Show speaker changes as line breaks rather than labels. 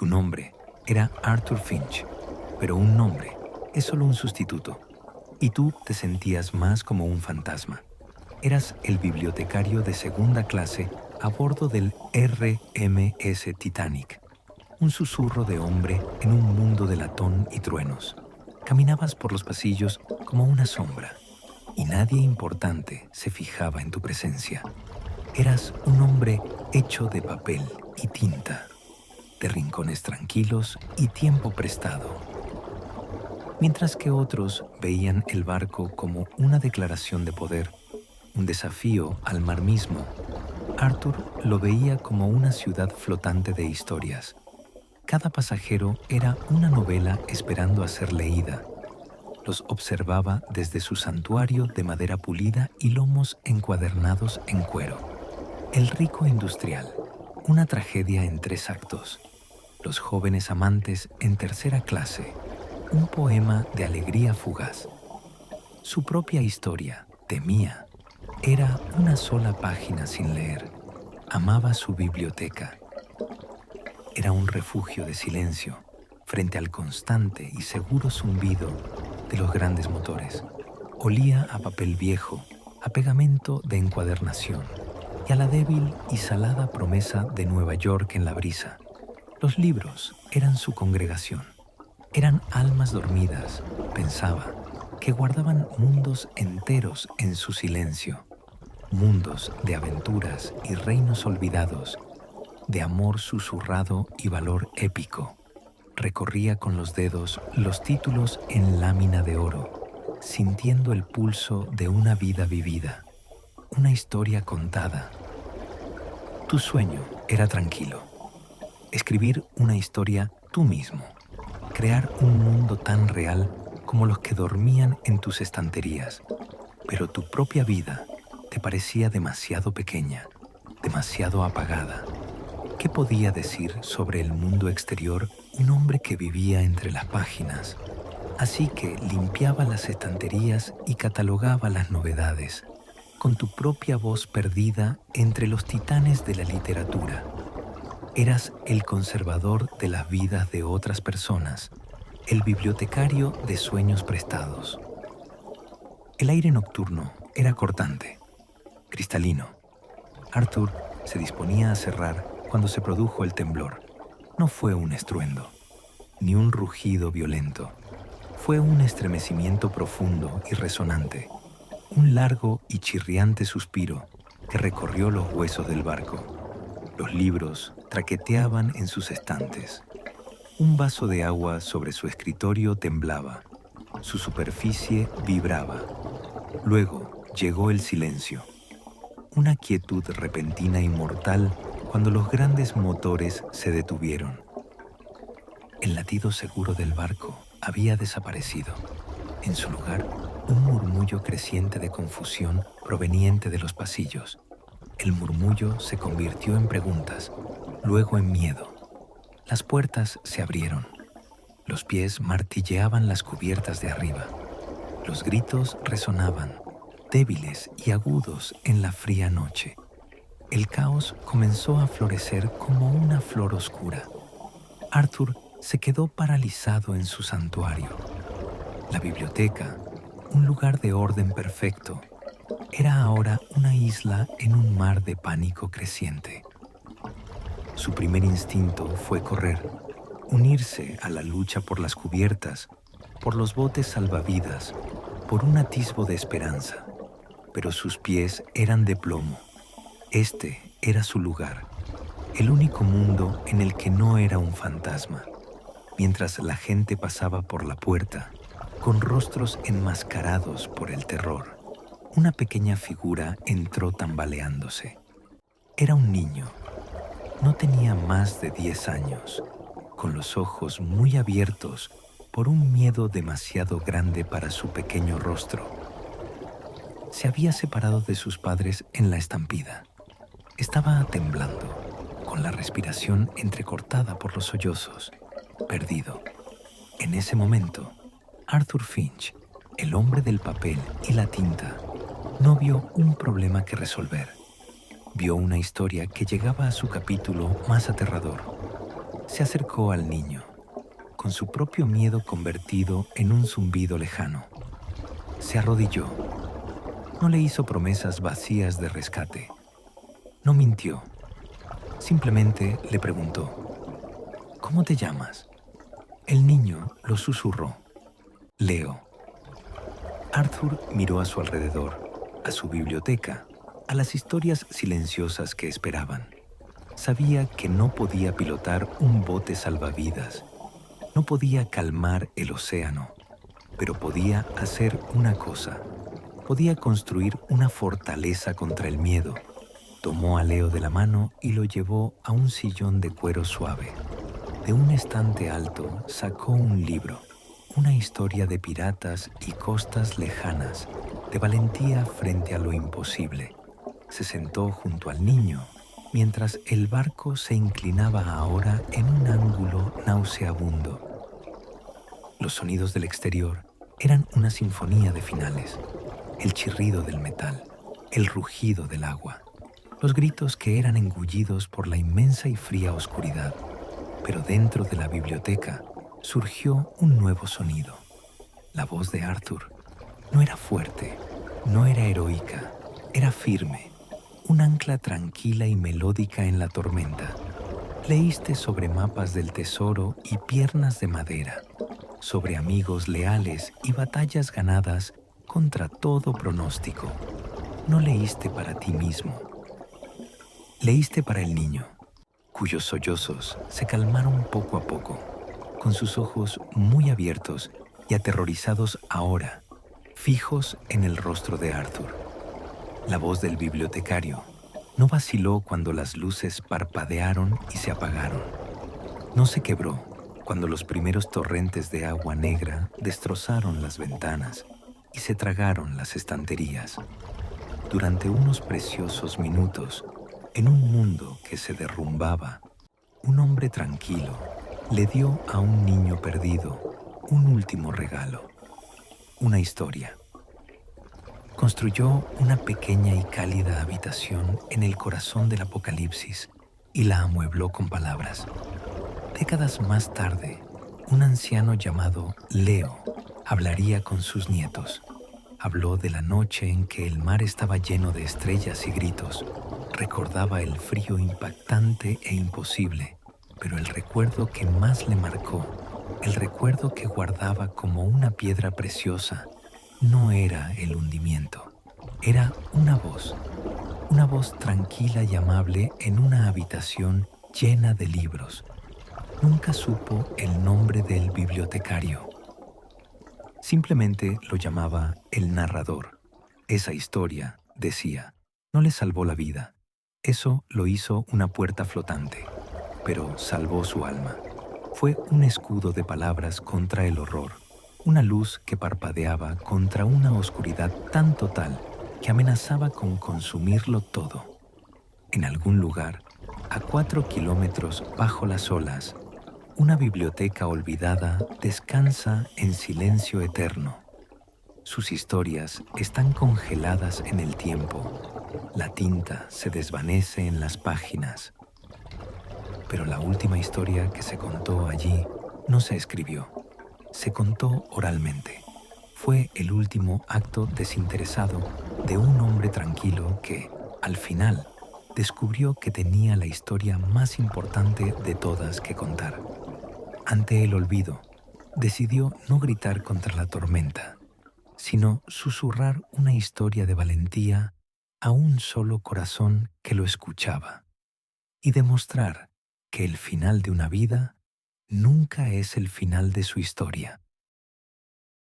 Tu nombre era Arthur Finch, pero un nombre es solo un sustituto, y tú te sentías más como un fantasma. Eras el bibliotecario de segunda clase a bordo del RMS Titanic, un susurro de hombre en un mundo de latón y truenos. Caminabas por los pasillos como una sombra, y nadie importante se fijaba en tu presencia. Eras un hombre hecho de papel y tinta, de rincones tranquilos y tiempo prestado. Mientras que otros veían el barco como una declaración de poder, un desafío al mar mismo, Arthur lo veía como una ciudad flotante de historias. Cada pasajero era una novela esperando a ser leída. Los observaba desde su santuario de madera pulida y lomos encuadernados en cuero. El rico industrial, una tragedia en 3 actos. Los jóvenes amantes en tercera clase, un poema de alegría fugaz. Su propia historia, temía, era una sola página sin leer. Amaba su biblioteca. Era un refugio de silencio frente al constante y seguro zumbido de los grandes motores. Olía a papel viejo, a pegamento de encuadernación y a la débil y salada promesa de Nueva York en la brisa. Los libros eran su congregación. Eran almas dormidas, pensaba, que guardaban mundos enteros en su silencio. Mundos de aventuras y reinos olvidados, de amor susurrado y valor épico. Recorría con los dedos los títulos en lámina de oro, sintiendo el pulso de una vida vivida, una historia contada. Tu sueño era tranquilo. Escribir una historia tú mismo. Crear un mundo tan real como los que dormían en tus estanterías. Pero tu propia vida te parecía demasiado pequeña, demasiado apagada. ¿Qué podía decir sobre el mundo exterior un hombre que vivía entre las páginas? Así que limpiaba las estanterías y catalogaba las novedades, con tu propia voz perdida entre los titanes de la literatura. Eras el conservador de las vidas de otras personas, el bibliotecario de sueños prestados. El aire nocturno era cortante, cristalino. Arthur se disponía a cerrar cuando se produjo el temblor. No fue un estruendo, ni un rugido violento. Fue un estremecimiento profundo y resonante, un largo y chirriante suspiro que recorrió los huesos del barco. Los libros traqueteaban en sus estantes. Un vaso de agua sobre su escritorio temblaba. Su superficie vibraba. Luego llegó el silencio. Una quietud repentina y mortal cuando los grandes motores se detuvieron. El latido seguro del barco había desaparecido. En su lugar, un murmullo creciente de confusión proveniente de los pasillos. El murmullo se convirtió en preguntas, luego en miedo. Las puertas se abrieron. Los pies martilleaban las cubiertas de arriba. Los gritos resonaban, débiles y agudos en la fría noche. El caos comenzó a florecer como una flor oscura. Arthur se quedó paralizado en su santuario. La biblioteca, un lugar de orden perfecto, era ahora una isla en un mar de pánico creciente. Su primer instinto fue correr, unirse a la lucha por las cubiertas, por los botes salvavidas, por un atisbo de esperanza. Pero sus pies eran de plomo. Este era su lugar, el único mundo en el que no era un fantasma. Mientras la gente pasaba por la puerta, con rostros enmascarados por el terror, una pequeña figura entró tambaleándose. Era un niño. No tenía más de 10 años, con los ojos muy abiertos por un miedo demasiado grande para su pequeño rostro. Se había separado de sus padres en la estampida. Estaba temblando, con la respiración entrecortada por los sollozos, perdido. En ese momento, Arthur Finch, el hombre del papel y la tinta, no vio un problema que resolver. Vio una historia que llegaba a su capítulo más aterrador. Se acercó al niño, con su propio miedo convertido en un zumbido lejano. Se arrodilló. No le hizo promesas vacías de rescate. No mintió. Simplemente le preguntó: ¿cómo te llamas? El niño lo susurró: Leo. Arthur miró a su alrededor, a su biblioteca, a las historias silenciosas que esperaban. Sabía que no podía pilotar un bote salvavidas, no podía calmar el océano, pero podía hacer una cosa. Podía construir una fortaleza contra el miedo. Tomó a Leo de la mano y lo llevó a un sillón de cuero suave. De un estante alto sacó un libro, una historia de piratas y costas lejanas, de valentía frente a lo imposible. Se sentó junto al niño, mientras el barco se inclinaba ahora en un ángulo nauseabundo. Los sonidos del exterior eran una sinfonía de finales: el chirrido del metal, el rugido del agua, los gritos que eran engullidos por la inmensa y fría oscuridad. Pero dentro de la biblioteca surgió un nuevo sonido. La voz de Arthur no era fuerte, no era heroica, era firme, un ancla tranquila y melódica en la tormenta. Leíste sobre mapas del tesoro y piernas de madera, sobre amigos leales y batallas ganadas contra todo pronóstico. No leíste para ti mismo. Leíste para el niño, cuyos sollozos se calmaron poco a poco, con sus ojos muy abiertos y aterrorizados ahora, fijos en el rostro de Arthur. La voz del bibliotecario no vaciló cuando las luces parpadearon y se apagaron. No se quebró cuando los primeros torrentes de agua negra destrozaron las ventanas y se tragaron las estanterías. Durante unos preciosos minutos, en un mundo que se derrumbaba, un hombre tranquilo le dio a un niño perdido un último regalo: una historia. Construyó una pequeña y cálida habitación en el corazón del apocalipsis y la amuebló con palabras. Décadas más tarde, un anciano llamado Leo hablaría con sus nietos. Habló de la noche en que el mar estaba lleno de estrellas y gritos. Recordaba el frío impactante e imposible, pero el recuerdo que más le marcó, el recuerdo que guardaba como una piedra preciosa, no era el hundimiento. Era una voz tranquila y amable en una habitación llena de libros. Nunca supo el nombre del bibliotecario. Simplemente lo llamaba el narrador. Esa historia, decía, no le salvó la vida. Eso lo hizo una puerta flotante, pero salvó su alma. Fue un escudo de palabras contra el horror, una luz que parpadeaba contra una oscuridad tan total que amenazaba con consumirlo todo. En algún lugar, a 4 kilómetros bajo las olas, una biblioteca olvidada descansa en silencio eterno. Sus historias están congeladas en el tiempo. La tinta se desvanece en las páginas. Pero la última historia que se contó allí no se escribió. Se contó oralmente. Fue el último acto desinteresado de un hombre tranquilo que, al final, descubrió que tenía la historia más importante de todas que contar. Ante el olvido, decidió no gritar contra la tormenta, sino susurrar una historia de valentía a un solo corazón que lo escuchaba, y demostrar que el final de una vida nunca es el final de su historia.